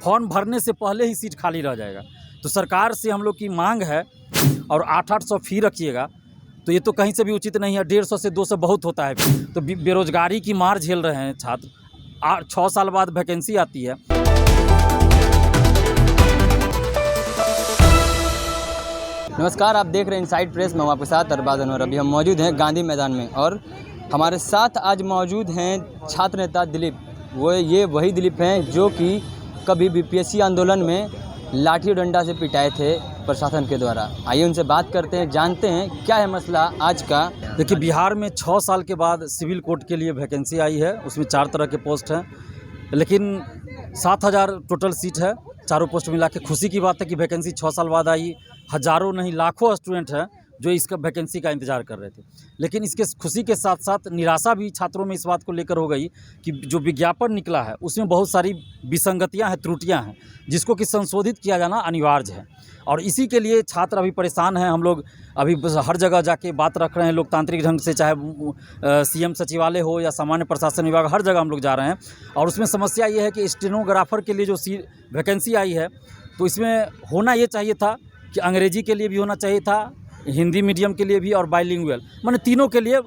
Form भरने से पहले ही सीट खाली रह जाएगा। तो सरकार से हम लोग की मांग है, और 800 फी रखिएगा, तो ये तो कहीं से भी उचित नहीं है। 150 से 200 बहुत होता है। तो बेरोजगारी की मार झेल रहे हैं छात्र। 6 साल बाद वैकेंसी आती है। नमस्कार, आप देख रहे हैं इनसाइड प्रेस। मैं हूं आपके साथ अरबाज अनवर। अभी हम मौजूद हैं गांधी मैदान में और हमारे साथ आज मौजूद हैं छात्र नेता दिलीप। ये वही दिलीप हैं जो कि कभी बीपीएससी आंदोलन में लाठी डंडा से पिटाए थे प्रशासन के द्वारा। आइए उनसे बात करते हैं, जानते हैं क्या है मसला आज का। देखिए, बिहार में 6 साल के बाद सिविल कोर्ट के लिए वैकेंसी आई है। उसमें 4 तरह के पोस्ट हैं, लेकिन 7000 टोटल सीट है। चारों पोस्ट मिला के खुशी की बात है कि वैकेंसी 6 साल बाद आई। हज़ारों नहीं लाखों स्टूडेंट हैं जो इसका वैकेंसी का इंतज़ार कर रहे थे। लेकिन इसके खुशी के साथ साथ निराशा भी छात्रों में इस बात को लेकर हो गई कि जो विज्ञापन निकला है उसमें बहुत सारी विसंगतियां हैं, त्रुटियां हैं, जिसको कि संशोधित किया जाना अनिवार्य है। और इसी के लिए छात्र अभी परेशान हैं। हम लोग अभी हर जगह जाके बात रख रहे हैं लोकतांत्रिक ढंग से, चाहे सीएम सचिवालय हो या सामान्य प्रशासन विभाग, हर जगह हम लोग जा रहे हैं। और उसमें समस्या ये है कि स्टेनोग्राफर के लिए जो वैकेंसी आई है, तो इसमें होना ये चाहिए था कि अंग्रेजी के लिए भी होना चाहिए था, हिंदी मीडियम के लिए भी, और बाइलिंगुअल, माने तीनों के लिए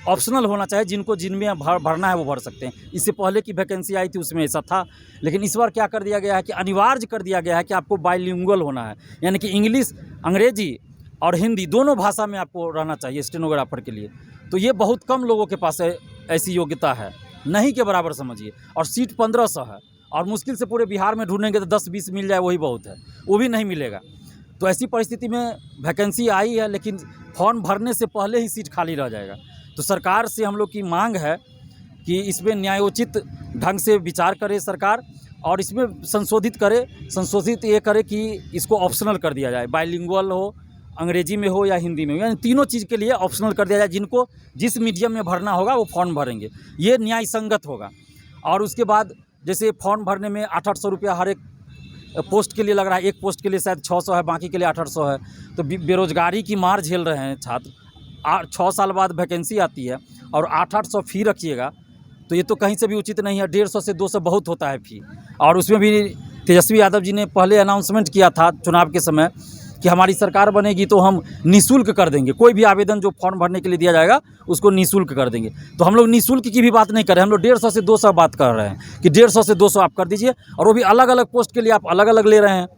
ऑप्शनल होना चाहिए। जिनमें भरना है वो भर सकते हैं। इससे पहले की वैकेंसी आई थी उसमें ऐसा था, लेकिन इस बार क्या कर दिया गया है कि अनिवार्य कर दिया गया है कि आपको बाइलिंगुअल होना है, यानी कि इंग्लिश, अंग्रेजी और हिंदी दोनों भाषा में आपको रहना चाहिए स्टेनोग्राफर के लिए। तो ये बहुत कम लोगों के पास ऐसी योग्यता है, नहीं के बराबर समझिए। और सीट 1500 है, और मुश्किल से पूरे बिहार में ढूंढेंगे तो 10-20 मिल जाए वही बहुत है, वो भी नहीं मिलेगा। तो ऐसी परिस्थिति में वैकेंसी आई है, लेकिन फॉर्म भरने से पहले ही सीट खाली रह जाएगा। तो सरकार से हम लोग की मांग है कि इसमें न्यायोचित ढंग से विचार करे सरकार, और इसमें संशोधित ये करे कि इसको ऑप्शनल कर दिया जाए। बाइलिंगुअल हो, अंग्रेजी में हो या हिंदी में हो, यानी तीनों चीज़ के लिए ऑप्शनल कर दिया जाए। जिनको जिस मीडियम में भरना होगा वो फॉर्म भरेंगे, ये न्याय संगत होगा। और उसके बाद जैसे फॉर्म भरने में 800 रुपया हर एक पोस्ट के लिए लग रहा है। एक पोस्ट के लिए शायद 600 है, बाकी के लिए 800 है। तो बेरोजगारी की मार झेल रहे हैं छात्र। 6 साल बाद वैकेंसी आती है, और 800 फी रखिएगा, तो ये तो कहीं से भी उचित नहीं है। 150 से 200 बहुत होता है फी। और उसमें भी तेजस्वी यादव जी ने पहले अनाउंसमेंट किया था चुनाव के समय कि हमारी सरकार बनेगी तो हम निःशुल्क कर देंगे, कोई भी आवेदन जो फॉर्म भरने के लिए दिया जाएगा उसको निःशुल्क कर देंगे। तो हम लोग निःशुल्क की भी बात नहीं कर रहे हैं, हम लोग 150 से 200 बात कर रहे हैं कि 150 से 200 आप कर दीजिए, और वो भी अलग अलग पोस्ट के लिए आप अलग अलग ले रहे हैं।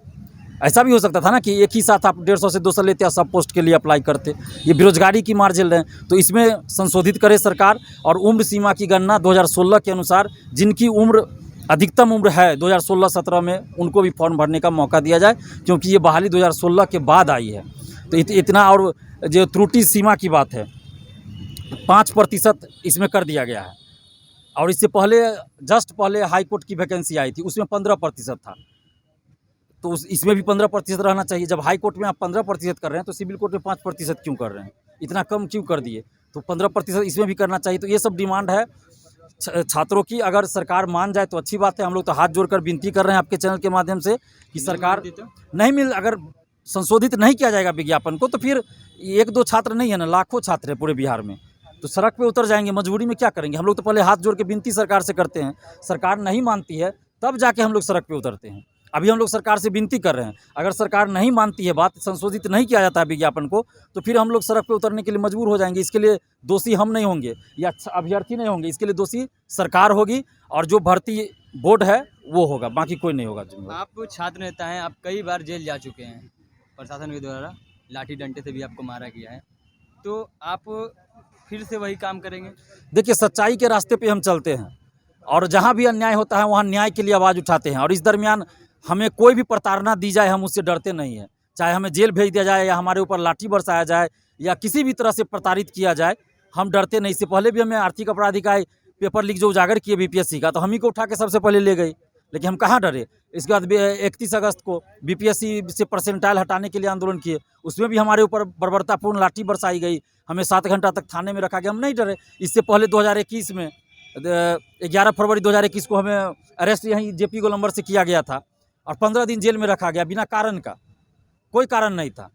ऐसा भी हो सकता था ना कि एक ही साथ आप 150 से 200 लेते और सब पोस्ट के लिए अप्लाई करते। ये बेरोजगारी की मार झेल रहे हैं, तो इसमें संशोधित करे सरकार। और उम्र सीमा की गणना 2016 के अनुसार जिनकी उम्र अधिकतम उम्र है 2016-17 में, उनको भी फॉर्म भरने का मौका दिया जाए, क्योंकि ये बहाली 2016 के बाद आई है। तो इतना, और जो त्रुटि सीमा की बात है 5% इसमें कर दिया गया है। और इससे पहले जस्ट पहले हाई कोर्ट की वैकेंसी आई थी, उसमें 15% था। तो इसमें भी 15% रहना चाहिए। जब हाई कोर्ट में आप 15% कर रहे हैं, तो सिविल कोर्ट में 5% क्यों कर रहे हैं? इतना कम क्यों कर दिए? तो 15% इसमें भी करना चाहिए। तो ये सब डिमांड है छात्रों की। अगर सरकार मान जाए तो अच्छी बात है। हम लोग तो हाथ जोड़कर विनती कर रहे हैं आपके चैनल के माध्यम से कि सरकार अगर संशोधित नहीं किया जाएगा विज्ञापन को, तो फिर 1-2 छात्र नहीं है ना, लाखों छात्र है पूरे बिहार में, तो सड़क पे उतर जाएंगे। मजबूरी में क्या करेंगे? हम लोग तो पहले हाथ जोड़ के विनती सरकार से करते हैं, सरकार नहीं मानती है तब जाके हम लोग सड़क पे उतरते हैं। अभी हम लोग सरकार से विनती कर रहे हैं, अगर सरकार नहीं मानती है, बात संशोधित नहीं किया जाता है विज्ञापन को, तो फिर हम लोग सड़क पे उतरने के लिए मजबूर हो जाएंगे। इसके लिए दोषी हम नहीं होंगे या अभ्यर्थी नहीं होंगे, इसके लिए दोषी सरकार होगी, और जो भर्ती बोर्ड है वो होगा, बाकी कोई नहीं होगा। आप छात्र नेता हैं, आप कई बार जेल जा चुके हैं, प्रशासन के द्वारा लाठी डंडे से भी आपको मारा गया है, तो आप फिर से वही काम करेंगे? देखिए, सच्चाई के रास्ते पे हम चलते हैं, और जहाँ भी अन्याय होता है वहाँ न्याय के लिए आवाज़ उठाते हैं। और इस दरमियान हमें कोई भी प्रताड़ना दी जाए, हम उससे डरते नहीं हैं। चाहे हमें जेल भेज दिया जाए, या हमारे ऊपर लाठी बरसाया जाए, या किसी भी तरह से प्रताड़ित किया जाए, हम डरते नहीं। इससे पहले भी हमें आर्थिक अपराध इकाई पेपर लीक जो उजागर किए बीपीएससी का, तो हम ही को उठा के सबसे पहले ले गई, लेकिन हम कहाँ डरे। इसके बाद 31 अगस्त को बीपीएससी से परसेंटाइल हटाने के लिए आंदोलन किए, उसमें भी हमारे ऊपर बर्बरतापूर्ण लाठी बरसाई गई, हमें 7 घंटा तक थाने में रखा गया, हम नहीं डरे। इससे पहले 2021 में 11 फरवरी 2021 को हमें अरेस्ट यहीं जेपी गोलंबर से किया गया था, और 15 दिन जेल में रखा गया बिना कारण का, कोई कारण नहीं था,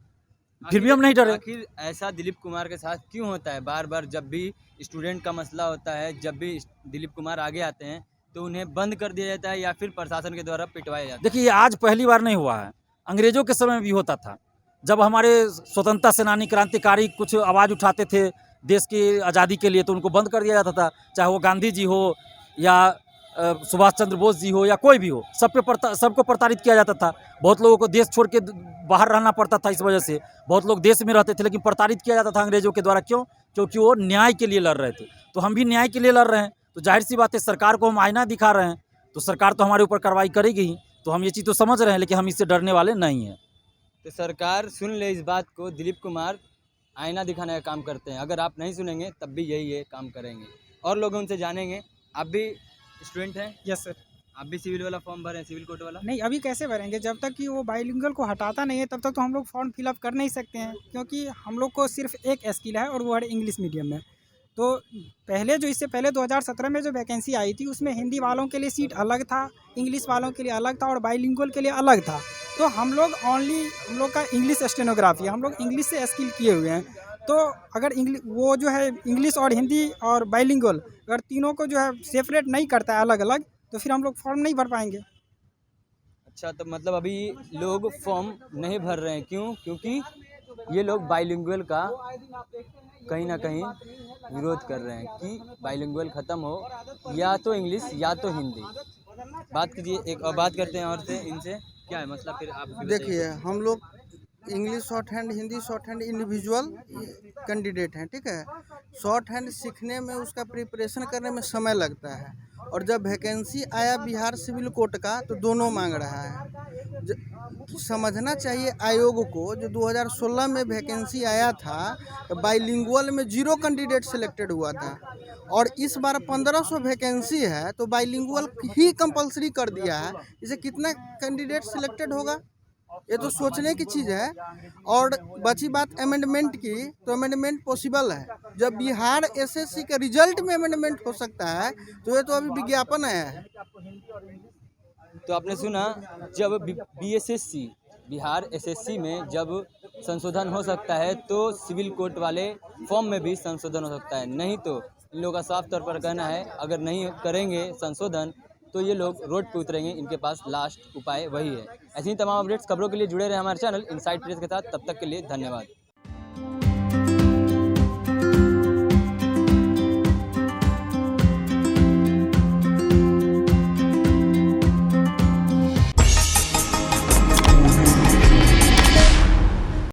फिर भी हम नहीं डरे। आखिर ऐसा दिलीप कुमार के साथ क्यों होता है? बार बार जब भी स्टूडेंट का मसला होता है, जब भी दिलीप कुमार आगे आते हैं, तो उन्हें बंद कर दिया जाता है या फिर प्रशासन के द्वारा पिटवाया जाता है? देखिए, ये आज पहली बार नहीं हुआ है, अंग्रेजों के समय में भी होता था। जब हमारे स्वतंत्रता सेनानी क्रांतिकारी कुछ आवाज़ उठाते थे देश की आज़ादी के लिए, तो उनको बंद कर दिया जाता था। चाहे वो गांधी जी हो या सुभाष चंद्र बोस जी हो या कोई भी हो, सबको प्रताड़ित किया जाता था। बहुत लोगों को देश छोड़ के बाहर रहना पड़ता था इस वजह से। बहुत लोग देश में रहते थे लेकिन प्रताड़ित किया जाता था अंग्रेजों के द्वारा। क्यों? क्योंकि वो न्याय के लिए लड़ रहे थे। तो हम भी न्याय के लिए लड़ रहे हैं, तो जाहिर सी बात है सरकार को हम आईना दिखा रहे हैं, तो सरकार तो हमारे ऊपर कार्रवाई करेगी ही। तो हम ये चीज़ तो समझ रहे हैं, लेकिन हम इससे डरने वाले नहीं हैं। तो सरकार सुन ले इस बात को, दिलीप कुमार आईना दिखाने का काम करते हैं। अगर आप नहीं सुनेंगे तब भी यही ये काम करेंगे। और लोग उनसे जानेंगे। आप भी स्टूडेंट हैं? Yes sir. आप भी सिविल वाला फॉर्म भरें, सिविल कोर्ट वाला? नहीं, अभी कैसे भरेंगे? जब तक कि वो बाइलिंगुअल को हटाता नहीं है तब तक तो हम लोग फॉर्म फिलअप कर नहीं सकते हैं, क्योंकि हम लोग को सिर्फ एक स्किल है और वो है इंग्लिश मीडियम में। तो पहले जो इससे पहले 2017 में जो वैकेंसी आई थी उसमें हिंदी वालों के लिए सीट अलग था, इंग्लिश वालों के लिए अलग था और बाइलिंगुअल के लिए अलग था। तो हम लोग का इंग्लिश स्टेनोग्राफी, हम लोग इंग्लिश से स्किल किए हुए हैं। तो अगर वो जो है इंग्लिश और हिंदी और बाइलिंगुअल अगर तीनों को जो है सेपरेट नहीं करता है अलग अलग, तो फिर हम लोग फॉर्म नहीं भर पाएंगे। अच्छा, तो मतलब अभी लोग फॉर्म नहीं भर रहे हैं, क्यों? क्योंकि ये लोग बाइलिंगुअल का कहीं ना कहीं विरोध कर रहे हैं कि बाइलिंगुअल ख़त्म हो, या तो इंग्लिश या तो हिंदी। बात कीजिए, एक और बात करते हैं और से इनसे क्या है मसला, फिर आप भी बताइए। देखिए, हम लोग English short hand, Hindi short hand individual candidate हैं, ठीक है। शॉर्ट हैंड सीखने में, उसका प्रिपरेशन करने में समय लगता है, और जब वैकेंसी आया बिहार सिविल कोर्ट का तो दोनों मांग रहा है। समझना चाहिए आयोग को, जो 2016 में वैकेंसी आया था तो बाइलिंगुअल में 0 कैंडिडेट सिलेक्टेड हुआ था, और इस बार 1500 वैकेंसी है तो बाइलिंगुअल ही कंपलसरी कर दिया है। इसे कितना कैंडिडेट सिलेक्टेड होगा, ये तो सोचने की चीज़ है। और बची बात अमेंडमेंट की, तो अमेंडमेंट पॉसिबल है। जब बिहार एसएससी के रिजल्ट में अमेंडमेंट हो सकता है, तो ये तो अभी विज्ञापन आया है। तो आपने सुना, जब बीएसएससी बिहार एसएससी में जब संशोधन हो सकता है तो सिविल कोर्ट वाले फॉर्म में भी संशोधन हो सकता है। नहीं तो इन लोगों का साफ तौर पर कहना है, अगर नहीं करेंगे संशोधन तो ये लोग रोड पे उतरेंगे। इनके पास लास्ट उपाय वही है। ऐसी ही तमाम अपडेट्स, खबरों के लिए जुड़े रहे हमारे चैनल इनसाइड प्रेस के साथ। तब तक के लिए धन्यवाद।